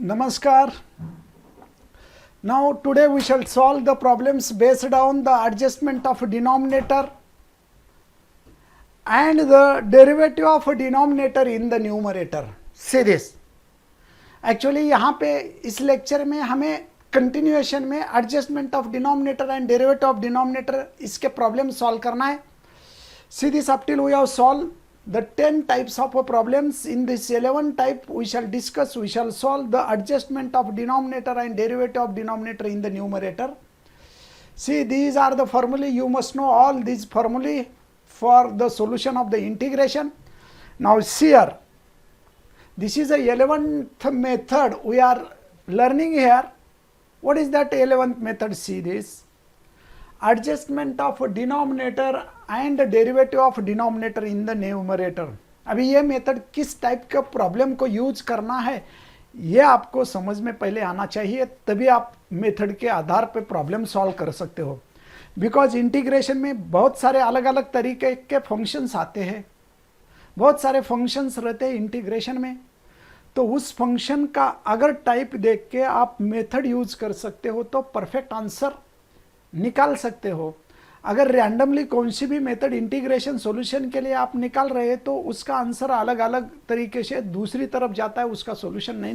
Namaskar. Now today we shall solve the problems based on the adjustment of denominator and the derivative of denominator in the numerator. See this. Actually यहाँ पे इस lecture में हमें continuation में adjustment of denominator and derivative of denominator इसके problem solve करना है. See this, up till we have solved the 10 types of problems. In this 11 type we shall solve the adjustment of denominator and derivative of denominator in the numerator. See, these are the formulae. You must know all these formulae for the solution of the integration. Now see here, this is the 11th method we are learning here. What is that 11th method? See this, adjustment of denominator and derivative of denominator in the numerator. अभी ये method किस type का problem को use करना है ये आपको समझ में पहले आना चाहिए, तभी आप मेथड के आधार पे प्रॉब्लम सॉल्व कर सकते हो. बिकॉज इंटीग्रेशन में बहुत सारे अलग अलग तरीके के फंक्शंस आते हैं, बहुत सारे फंक्शंस रहते हैं इंटीग्रेशन में. तो उस फंक्शन का अगर टाइप देख के आप मेथड यूज कर सकते हो तो परफेक्ट आंसर निकाल सकते हो. अगर रैंडमली कौन सी भी मेथड इंटीग्रेशन सॉल्यूशन के लिए आप निकाल रहे हैं तो उसका आंसर अलग अलग तरीके से दूसरी तरफ जाता है, उसका सॉल्यूशन नहीं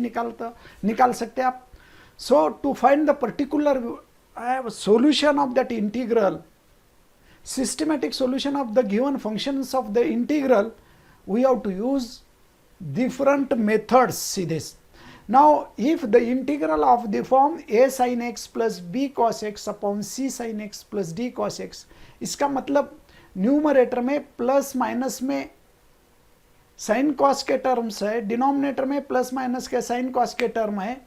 निकाल सकते आप. So to find the particular solution of that integral, systematic solution of the given functions of the integral, we have to use different methods. See this. Now if the integral of the form a sin x plus b cos x upon c sin x plus d cos x, इसका मतलब numerator में plus minus में sine cos के terms है, denominator में plus minus के sine cos के term है,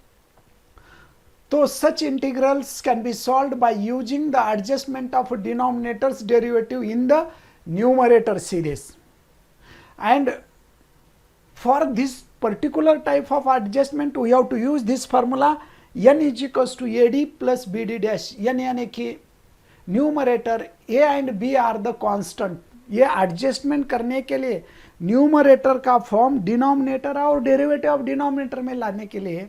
तो such integrals can be solved by using the adjustment of denominator's derivative in the numerator series. And for this particular type of adjustment we have to use this formula n is equals to ad plus bd dash. n यानी कि numerator a and b are the constant. ये adjustment करने के लिए numerator का form denominator और derivative of denominator में लाने के लिए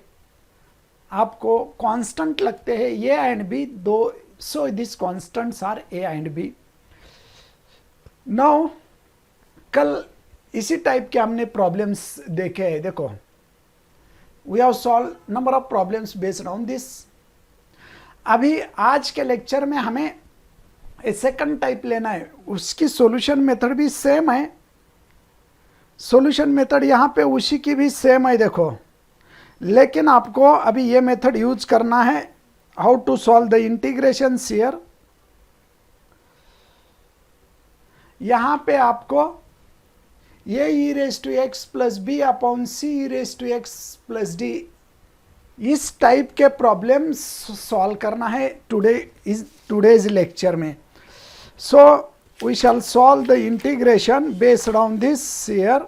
आपको कांस्टेंट लगते हैं a एंड b दो. So this constants are a and b. Now कल इसी टाइप के हमने प्रॉब्लम्स देखे हैं. देखो, we have solve number of problems based on this. अभी आज के लेक्चर में हमें सेकंड टाइप लेना है, उसकी सॉल्यूशन मेथड भी सेम है. सॉल्यूशन मेथड यहाँ पे उसी की भी सेम है. देखो, लेकिन आपको अभी ये मेथड यूज करना है. How to solve the integration here. यहां पे आपको ये e raise to x plus b upon c e raise to x plus d, इस टाइप के प्रॉब्लम सॉल्व करना है टुडेज लेक्चर में. So we shall solve the integration based on this here.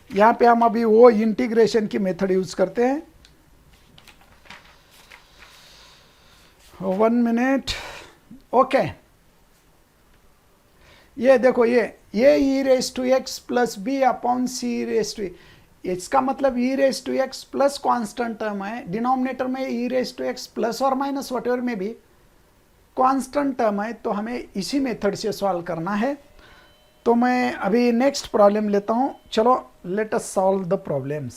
यहाँ पे हम अभी वो इंटीग्रेशन की मेथड यूज करते हैं. 1 मिनट. ओके, ये देखो, ये e raise to x plus b upon c raise to, इसका मतलब e raise to x plus constant term है. डिनोमिनेटर में e raise to x plus और माइनस वट एवर में भी कॉन्स्टेंट टर्म है, तो हमें इसी मेथड से सॉल्व करना है. तो मैं अभी नेक्स्ट प्रॉब्लम लेता हूं. चलो, let us solve the problems.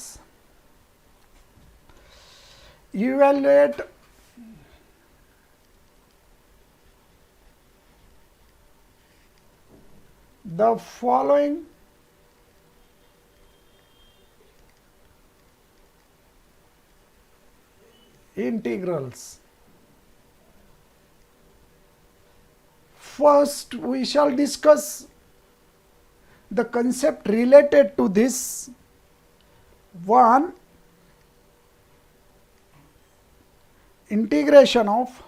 Evaluate the following integrals. First we shall discuss the concept related to this one. Integration of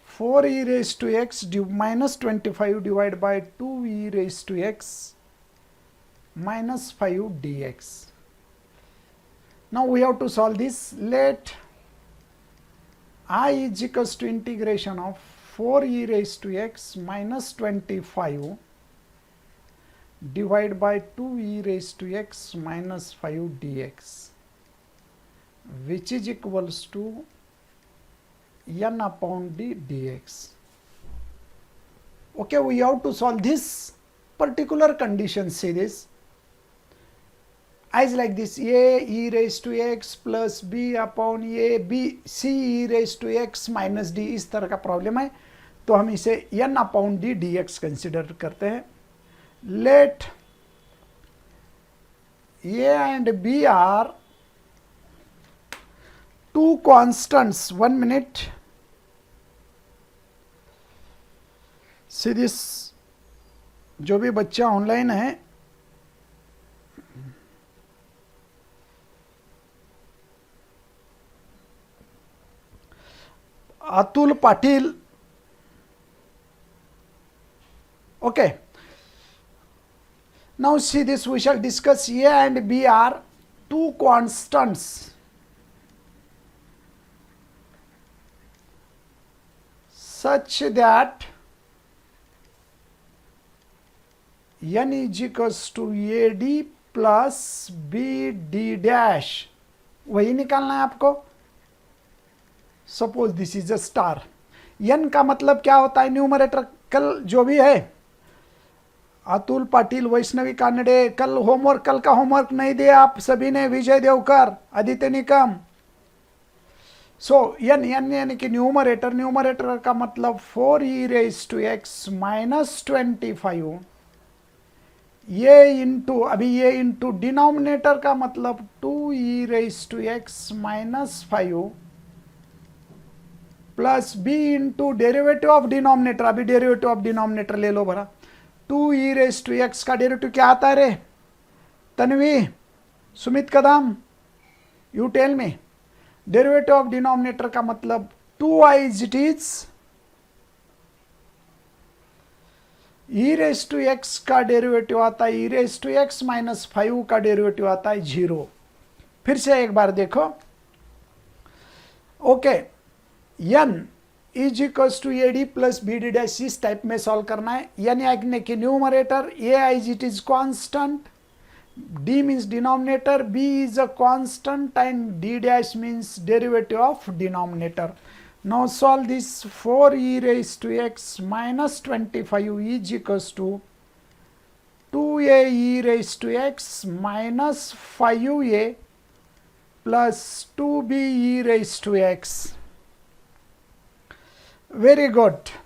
4 e raised to x minus 25 divided by 2 e raised to x minus 5 dx. Now we have to solve this. Let I is equals to integration of 4 e raised to x minus 25 divide by 2e raised to x minus 5 dx which is equals to n upon d dx. Okay, we have to solve this particular condition series as like this: a e raised to x plus b upon a b c e raised to x minus d. इस तरह का problem है, तो हम इसे n upon D D X consider करते हैं. Let a and b are two constants. 1 minute. See this, जो भी बच्चा ऑनलाइन है, Atul Patil. Okay, now see this, we shall discuss a and b are two constants such that n is equals to ad plus bd dash. वही निकालना है आपको. Suppose this is a star. n का मतलब क्या होता है? न्यूमरेटर. कल जो भी है, अतुल पाटिल, वैष्णवी कानडे, कल का होमवर्क नहीं दिया आप सभी ने. विजय देवकर, आदित्य निकम. सो n यानी कि न्यूमरेटर का मतलब 4e raised to x minus 25. ये इंटू, अभी ये इंटू डिनोमिनेटर का मतलब 2e raised to x minus 5 plus b into derivative of denominator. अभी डेरिवेटिव ऑफ डिनोमिनेटर ले लो भरा. 2e raised to x का डेरिवेटिव क्या आता है रे? Tanvi, Sumit Kadam, you tell me. Derivative of denominator का मतलब 2i it is e raised to x का डेरिवेटिव आता है e raised to x minus 5 का डेरिवेटिव आता है 0. फिर से एक बार देखो. Okay, n is equals to A D plus B D dash. इस टाइप में सॉल्व करना है. यानी आगे कि numerator A I it is constant, d means denominator, b is a constant and d dash means derivative of denominator. Now solve this. 4e raised to x minus 25 is equals to 2ae raised to x minus 5a plus 2be raised to x. Very good.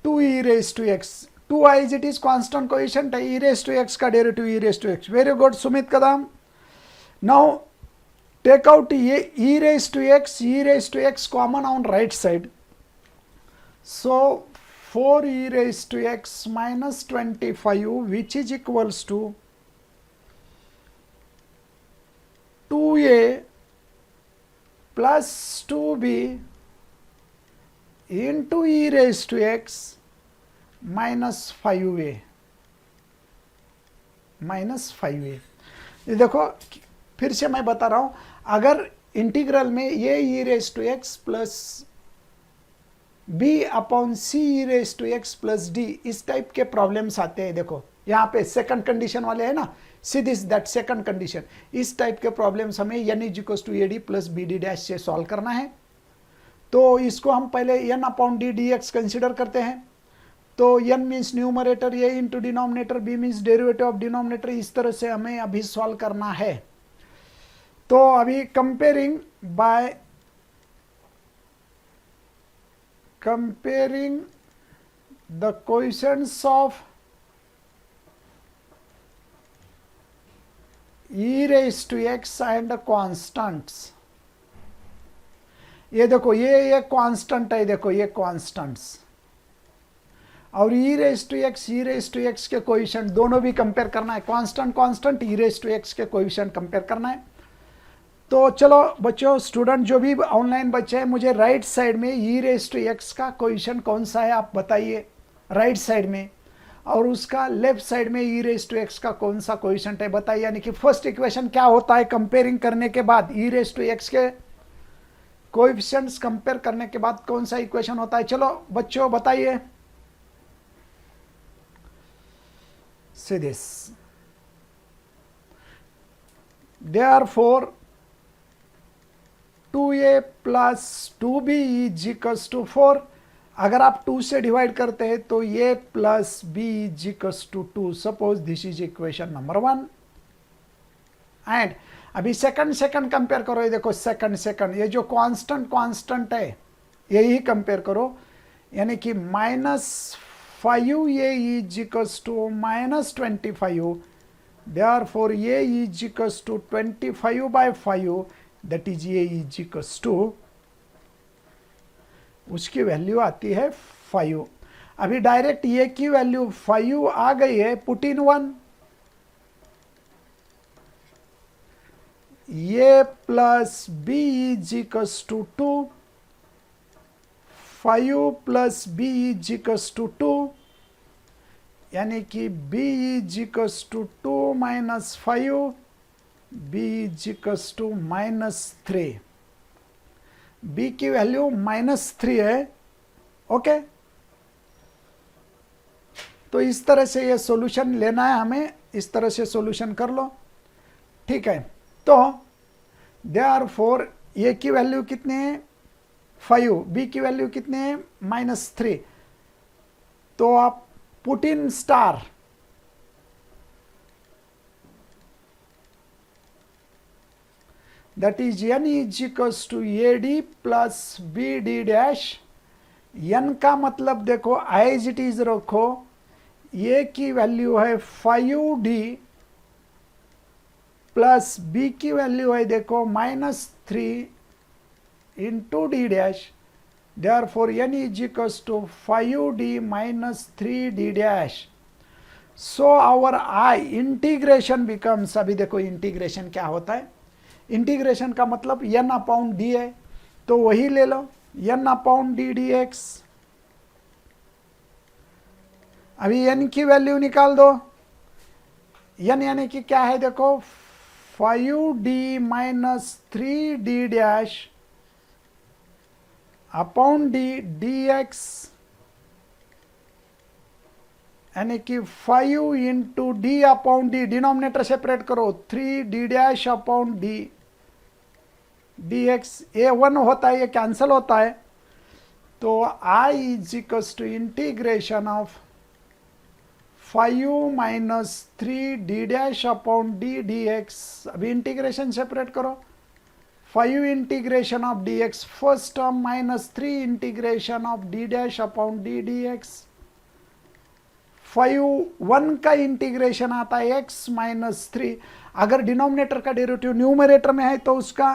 2e raised to x. 2i it is constant coefficient. e raised to x का derivative e raised to x. Very good, Sumit Kadam. Now take out e raised to x common on right side. So 4e raised to x minus 25 which is equals to 2a plus 2b into e raised to x minus 5a. ये देखो, फिर से मैं बता रहा हूं, अगर integral में ये e raised to x plus b upon c e raised to x plus d, इस टाइप के प्रॉब्लम्स आते हैं. देखो यहाँ पे सेकंड कंडीशन वाले है ना, see this that second condition. इस टाइप के प्रॉब्लम्स हमें n is equals to A D plus B D dash से सॉल्व करना है. तो इसको हम पहले n upon D D X consider करते हैं. तो n means numerator, a into denominator, b means derivative of denominator. इस तरह से हमें अभी सॉल्व करना है. तो अभी comparing the coefficients of e raised to x and constants. ये देखो, ये कांस्टेंट है. देखो ये कांस्टेंट्स और e raised to x के कोएफिशिएंट दोनों भी कंपेयर करना है. Constant e raised to x के कोएफिशिएंट कंपेयर करना है. तो चलो बच्चों, स्टूडेंट जो भी ऑनलाइन बच्चे हैं, मुझे राइट साइड में e raised to x का कोएफिशिएंट कौन सा है आप बताइए, राइट साइड में. और उसका लेफ्ट साइड में e raised to x का कौन सा कोएफिशिएंट है बताइए. यानी कि फर्स्ट इक्वेशन क्या होता है कंपेयरिंग करने के बाद, e raised to x के कोएफिशिएंट्स कंपेयर करने के बाद कौन सा इक्वेशन होता है. चलो बच्चों बताइए. See this. Therefore, 2a plus 2b is equals to 4. अगर आप 2 से डिवाइड करते हैं तो a plus b is equals to 2. Suppose this is equation number 1. And अभी सेकंड कंपेयर करो. ये देखो सेकंड ये जो कांस्टेंट है यही कंपेयर करो. यानी कि -5a is equals to -25. Therefore, a is equals to 25 by 5. That is a is equals to, उसकी वैल्यू आती है 5. अभी डायरेक्ट a की वैल्यू 5 आ गई है. Put in 1. a plus b is equals to 2. 5 plus b is equals to 2. यानी कि b is equals to 2 minus 5. b is equals to -3. b की वैल्यू -3 है. ओके, तो इस तरह से ये सॉल्यूशन लेना है हमें. इस तरह से सॉल्यूशन कर लो. ठीक है, तो देयरफॉर a की वैल्यू कितनी है 5. b की वैल्यू कितनी है -3. तो आप put in star. That is n is equals to ad plus bd dash. n का मतलब देखो एज इट इज रखो. a की वैल्यू है 5d प्लस b की वैल्यू है देखो -3 into d dash. Therefore, n is equals to 5d minus 3d dash. So, our I integration becomes, अभी देखो इंटीग्रेशन क्या होता है. इंटीग्रेशन का मतलब n अपॉन d है, तो वही ले लो n अपॉन d dx. अभी n की वैल्यू निकाल दो. n यानी कि क्या है देखो 5d minus 3d dash upon d dx. यानी कि 5 into D upon D. Denominator separate करो. 3d dash upon D dx. ये 1 होता है, ये कैंसिल होता है. तो I is equals to integration of 5 minus 3d dash upon D dx. अभी इंटीग्रेशन सेपरेट करो. 5 integration of dx first term minus 3 integration of d dash upon d dx. 1 का इंटीग्रेशन आता है x माइनस 3. अगर denominator का derivative numerator में है तो उसका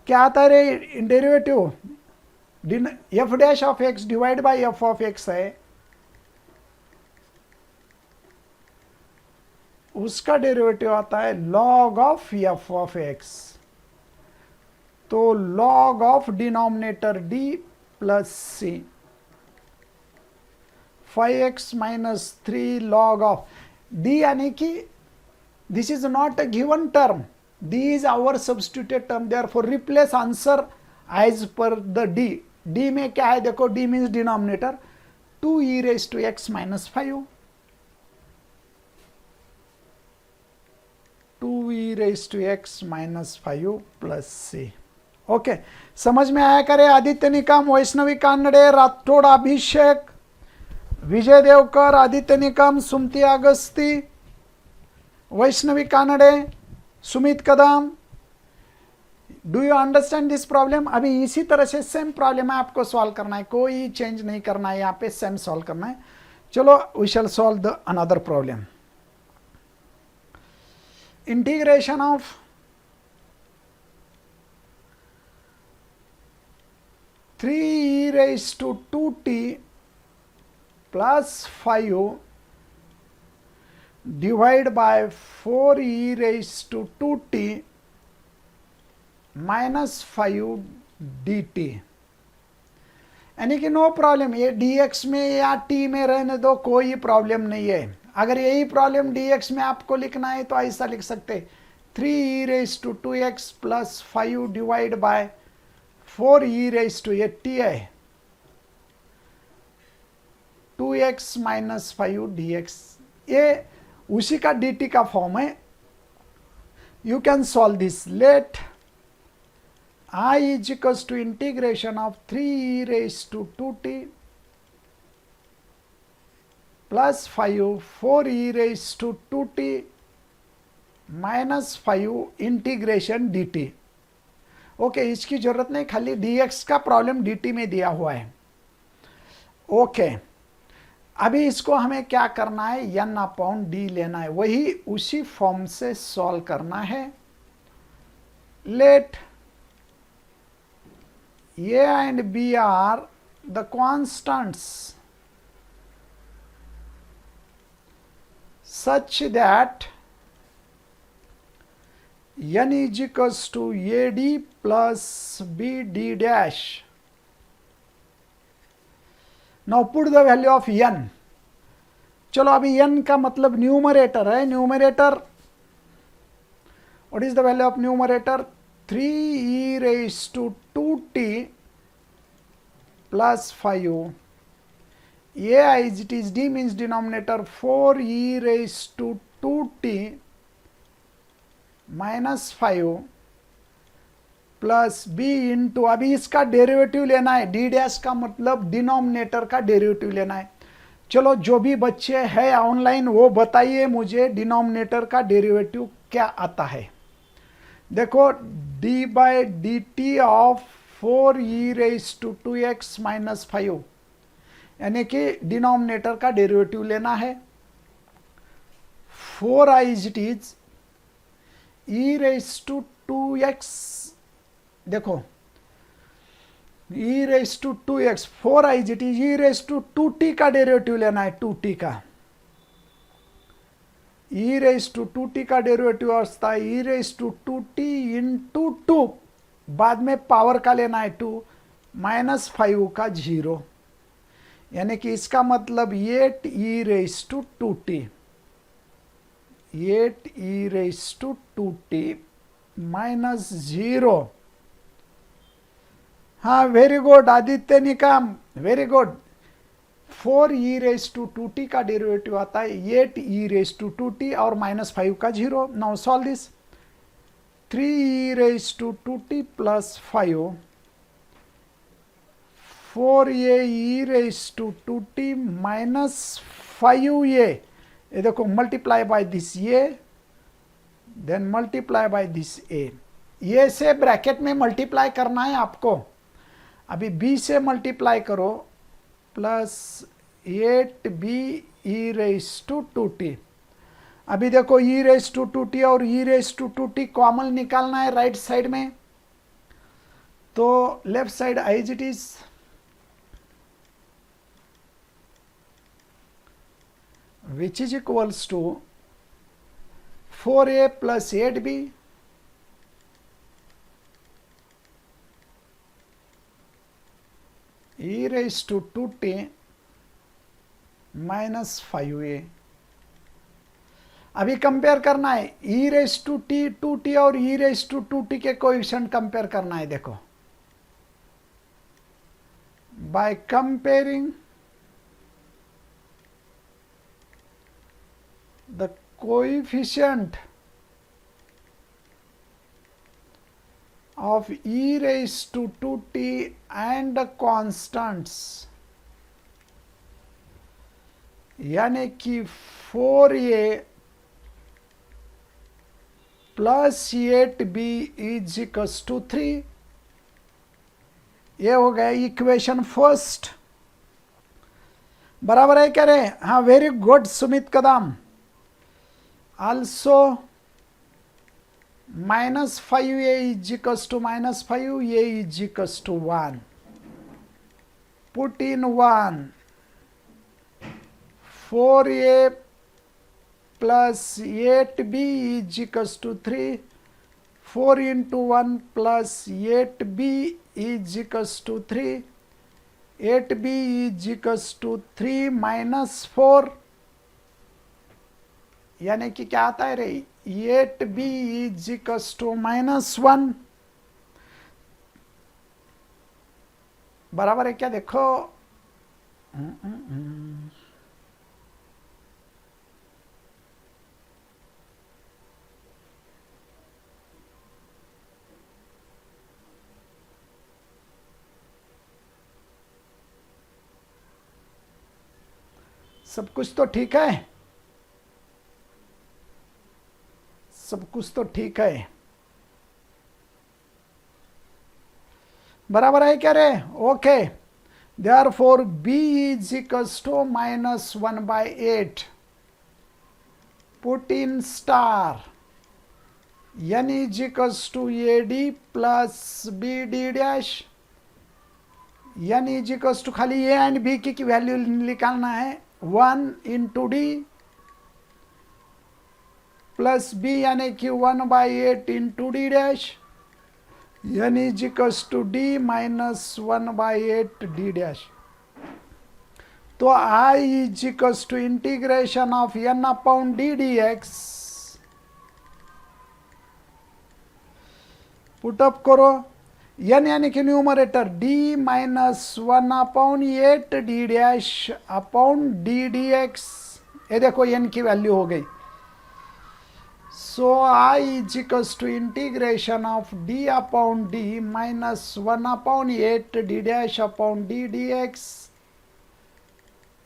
क्या आता है रे derivative. f dash of x divide by f of x है. उसका डेरिवेटिव आता है log of f of x. तो log of denominator d plus c. 5x minus 3 log of d. यानी कि this is not a given term. d is our substituted term. Therefore replace answer as per the d. d में क्या है देखो, d means denominator 2e raised to x minus 5. 2e raised to x minus 5 plus c. Okay, समझ में आया करे. Aditya Nikam, Vaishnavi Kanade, Rathod Abhishek, Vijay Devkar, Aditya Nikam, Sumati Agasti, Vaishnavi Kanade, Sumit Kadam. Do you understand this problem. अभी इसी तरह से सेम प्रॉब्लम है आपको सॉल्व करना है. कोई चेंज नहीं करना है, यहाँ पे सेम सॉल्व करना है. चलो we shall solve the another problem. Integration of 3e raised to 2t plus 5 divided by 4e raised to 2t minus 5 dt. यानी कि नो प्रॉब्लम. ये dx में या t में रहने दो, कोई प्रॉब्लम नहीं है. अगर यही प्रॉब्लम dx में आपको लिखना है तो ऐसा लिख सकते 3e raised to 2x plus 5 divided by 4e raised to 8t है. 2x minus 5 dx. ये उसी का dt का फॉर्म है. You can solve this. Let I is equals to integration of 3e raised to 2t plus 5 4e raised to 2t minus 5 integration dt. Okay, इसकी जरूरत नहीं, खाली dx का प्रॉब्लम dt में दिया हुआ है. ओके, अभी इसको हमें क्या करना है, n अपॉन डी लेना है, वही उसी फॉर्म से सॉल्व करना है. Let a and b are the constants such that n is equals to ad plus bd dash. Now put the value of n. चलो अभी n का मतलब न्यूमरेटर है. Numerator, what is the value of numerator? 3e raised to 2t plus 5. a as it is, d means denominator, 4e raised to 2t minus 5 plus b into, अभी इसका derivative लेना है. D dash का मतलब denominator का derivative लेना है. चलो जो भी बच्चे हैं ऑनलाइन वो बताइए मुझे डिनोमिनेटर का डेरिवेटिव क्या आता है. देखो, d by d t of 4e raise to 2x minus 5, यानी कि डिनोमिनेटर का डेरिवेटिव लेना है. 4i it is e raise to 2x, देखो e raise to 2x, 4i it is e raise to 2t का डेरिवेटिव लेना है. 2t का e रेज टू 2t का डेरिवेटिव होता है e raise to 2t into 2, बाद में पावर का लेना है 2, माइनस 5 का 0, यानी कि इसका मतलब 8e raise to 2t, 8e raise to 2t minus 0. हाँ, very good Aditya Nikam, very good. 4e raise to 2t का डेरिवेटिव आता है 8e रेज टू 2t और माइनस 5 का 0. Now solve this. 3e raise to 2t plus 5, 4e raise to 2t minus 5a, ये देखो multiply by this a, then multiply by this a. ये से bracket में मल्टीप्लाई करना है आपको. अभी b से मल्टीप्लाई करो plus 8b e raise to 2t. अभी देखो e रेज टू 2t और e raise to 2t common निकालना है राइट साइड में. तो left side as it is, which is equals to 4a plus 8b e raised to 2t minus 5a. अभी compare करना है e raise to t 2t और e raise to 2t के coefficient compare करना है. देखो, by comparing the coefficient of e raised to 2t and the constants, यानी कि 4a plus 8b is equals to 3. ये हो गया इक्वेशन फर्स्ट. बराबर है क्या रे? हाँ, very good Sumit Kadam. Also minus 5a is equals to minus 5, a is equals to 1. Put in 1. 4a plus 8b is equals to 3. 4 into 1 plus 8b is equals to 3. 8b is equals to 3 minus 4, यानी कि क्या आता है रे? 8b is equals to minus 1. बराबर है क्या? देखो सब कुछ तो ठीक है, सब कुछ तो ठीक है, बराबर है क्या रे? Okay, therefore b is equals to minus 1 by 8. Put in star n is equals to ad plus bd dash. n is equals to खाली a एंड b की वैल्यू निकालना है, 1 इंटू डी प्लस b यानी कि 1 by 8 into D dash, n is equals to d minus 1 by 8 d dash. तो I is equals to integration of n upon d dx. Put up करो, n यानी कि numerator d minus 1 upon 8 d dash upon d dx. ये देखो n की value हो गई. So I is equals to integration of d upon d minus 1 upon 8 d dash upon d dx,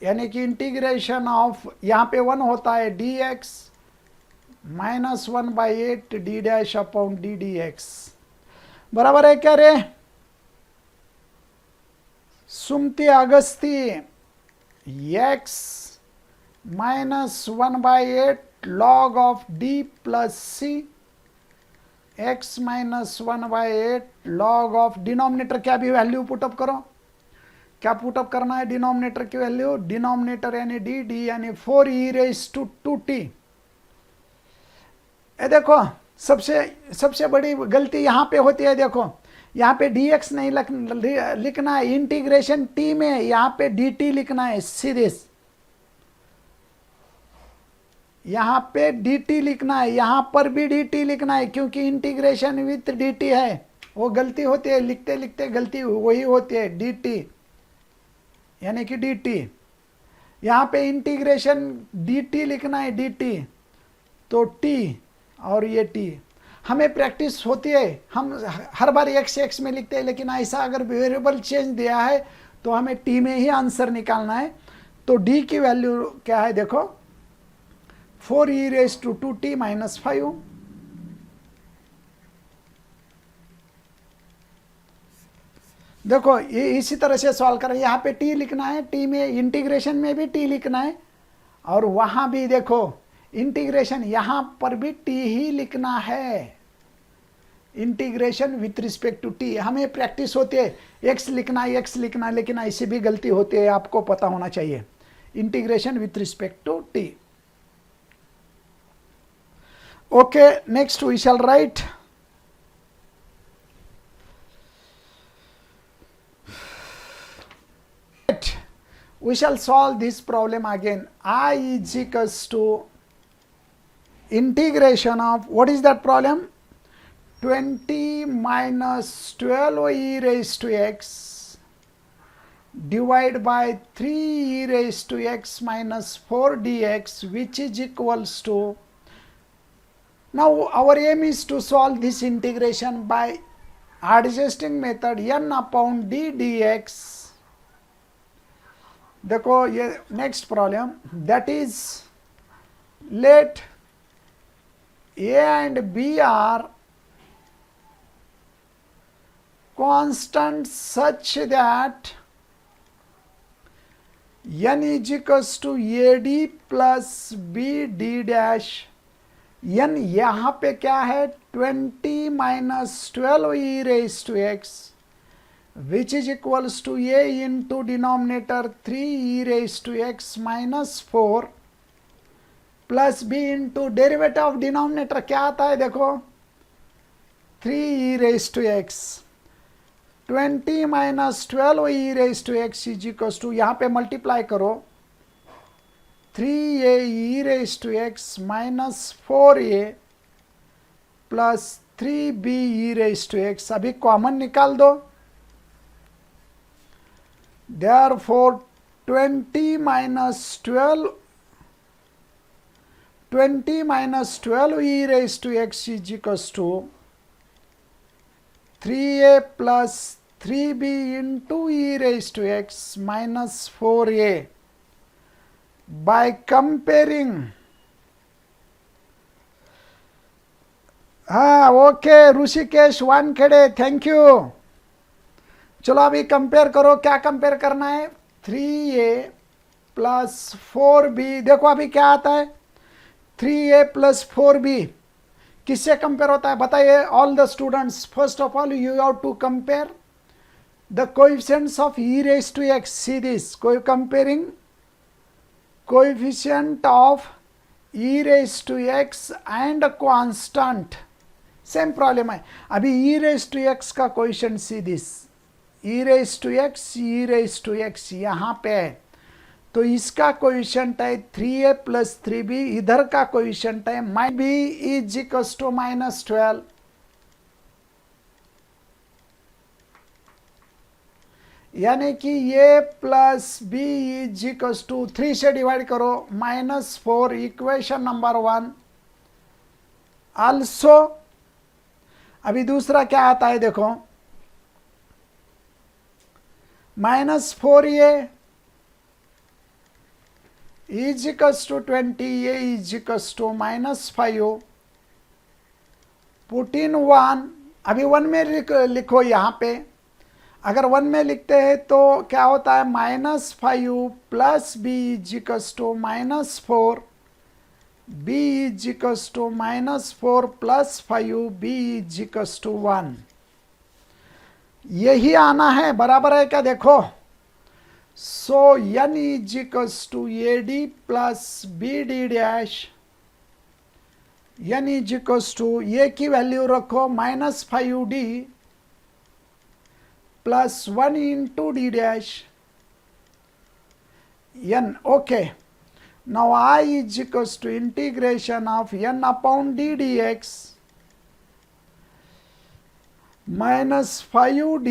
यानी कि इंटीग्रेशन ऑफ, यहाँ पे 1 होता है dx minus 1 by 8 d dash upon d dx. बराबर है क्या रे? Sumati Agasti x minus 1 by 8 log of d plus c, x minus 1 by 8 log of denominator क्या भी वैल्यू पुटअप करो. क्या पुटअप करना है डिनोमिनेटर की वैल्यू? डिनोमिनेटर यानी डी, डी यानी 4e raised to 2t. ये देखो सबसे बड़ी गलती यहाँ पे होती है. देखो यहाँ पे dx नहीं लिखना है, इंटीग्रेशन t में यहाँ पे dt लिखना है सीधे. यहाँ पे dt लिखना है, यहाँ पर भी dt लिखना है, क्योंकि इंटीग्रेशन विथ dt है. वो गलती होती है, लिखते लिखते गलती वही होती है, dt यानी कि dt. यहाँ पे इंटीग्रेशन dt लिखना है, dt तो t और ये t. हमें प्रैक्टिस होती है, हम हर बार x में लिखते हैं, लेकिन ऐसा अगर वेरिएबल चेंज दिया है तो हमें t में ही आंसर निकालना है. तो d की वैल्यू क्या है? देखो 4e raised to 2t minus 5. देखो ये इसी तरह से सॉल्व करें. यहाँ पे t लिखना है, t में इंटीग्रेशन में भी t लिखना है, और वहाँ भी देखो इंटीग्रेशन यहाँ पर भी t ही लिखना है, integration with respect to t. हमें प्रैक्टिस होती है x लिखना है, x लिखना है, लेकिन ऐसी भी गलती होती है, आपको पता होना चाहिए. Integration with respect to t. Okay, next we shall write we shall solve this problem again. I is equals to integration of, what is that problem? 20 minus 12e raised to x divided by 3e raised to x minus 4 dx, which is equals to, now our aim is to solve this integration by adjusting method n upon d dx. देखो ये next problem, that is let a and b are constant such that n is equals to ad plus b d dash. n यहाँ पे क्या है? 20 minus 12e raised to x, which is equals to a into denominator 3e raised to x minus 4 plus b into derivative of denominator क्या आता है? देखो 3e raised to x. 20 minus 12e raised to x is equals to, यहाँ पे multiply करो 3a raised to x minus 4a plus 3b raised to x. अभी common निकाल दो. Therefore 20 minus 12 e raised to x is equals to 3a plus 3b into e raised to x minus 4a. by comparing, हाँ okay Rishikesh Wankhede, thank you. चलो अभी compare करो, क्या compare करना है, 3a प्लस 4b, देखो अभी क्या आता है, 3a प्लस 4b किससे कंपेयर होता है बताइए all the students. First of all you have to compare the coefficients of e raised to x, see this, comparing coefficient of e raised to x and constant, same problem है। अभी e raised to x का coefficient see this, e raised to x यहाँ पे है, तो इसका coefficient है 3a plus 3b, इधर का कोएफिशिएंट है b इज इक्वल्स टू -12, यानी कि a plus b is equals to 3 से डिवाइड करो -4, इक्वेशन नंबर 1। आल्सो अभी दूसरा क्या आता है देखो, -4a is equals to 20a is equals to -5, put in 1, अभी 1 में लिखो यहाँ पे, अगर 1 में लिखते हैं तो क्या होता है, -5 plus b is equals to -4, b is equals to -4 plus 5, b is equals to 1, यही आना है, बराबर है क्या देखो। So n is equals to ad plus bd dash, n is equals to a की वैल्यू रखो -5d plus 1 into d dash n, okay. Now I is equals to integration of n upon d dx -5d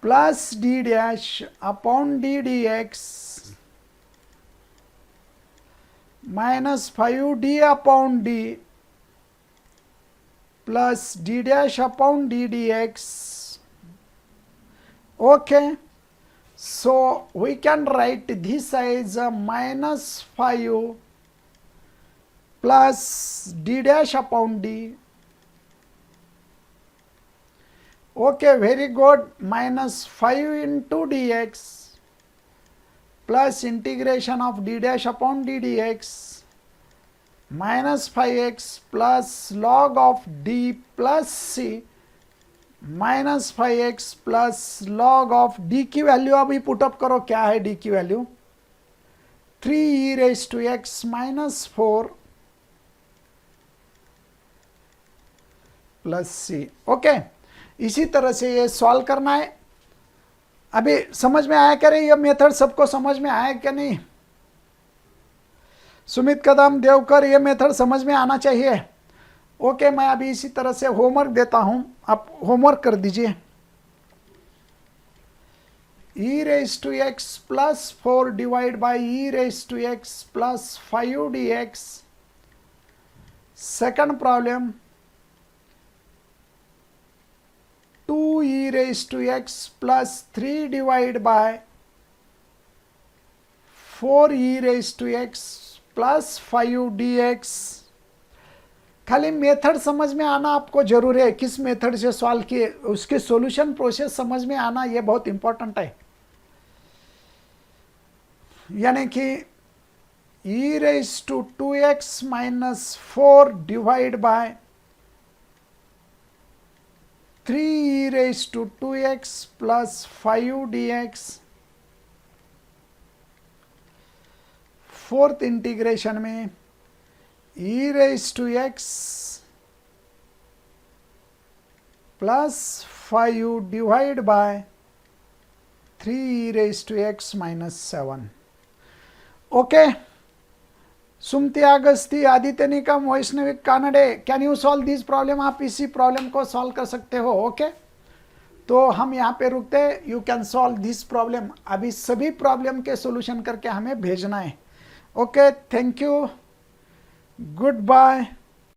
plus d dash upon d dx -5d upon d plus d dash upon d dx, okay. So we can write this as -5 plus d dash upon d, okay very good, -5 into dx plus integration of d dash upon d dx -5x plus log of d plus c -5x plus log of d की value अभी put up करो, क्या है d की value, 3e raised to x -4 plus c, okay. इसी तरह से ये सॉल्व करना है। अभी समझ में आया क्या रे, ये मेथड सबको समझ में आया क्या नहीं, सुमित कदम देवकर, ये मेथड समझ में आना चाहिए, ओके। मैं अभी इसी तरह से होमवर्क देता हूं, आप होमवर्क कर दीजिए। e raised to x plus 4 divide by e raised to x plus 5 dx, second problem 2e raised to x plus 3 divided by 4e raised to x plus 5 dx। खाली मेथड समझ में आना आपको जरूरी है, किस मेथड से सॉल्व किए उसके सॉल्यूशन प्रोसेस समझ में आना, ये बहुत इंपॉर्टेंट है। यानी कि e raised to 2x minus 4 divided by 3e raised to 2x plus 5 dx, fourth integration में e raised to x plus 5 divided by 3e raised to x minus 7, okay. Sumati Agasti, Aditya Nikam, Vaishnavi Kanade, can you solve this problem, आप इसी problem को solve कर सकते हो, okay. तो हम यहाँ पे रुकते हैं, you can solve this problem, अभी सभी प्रॉब्लम के सॉल्यूशन करके हमें भेजना है, okay. Thank you, good bye.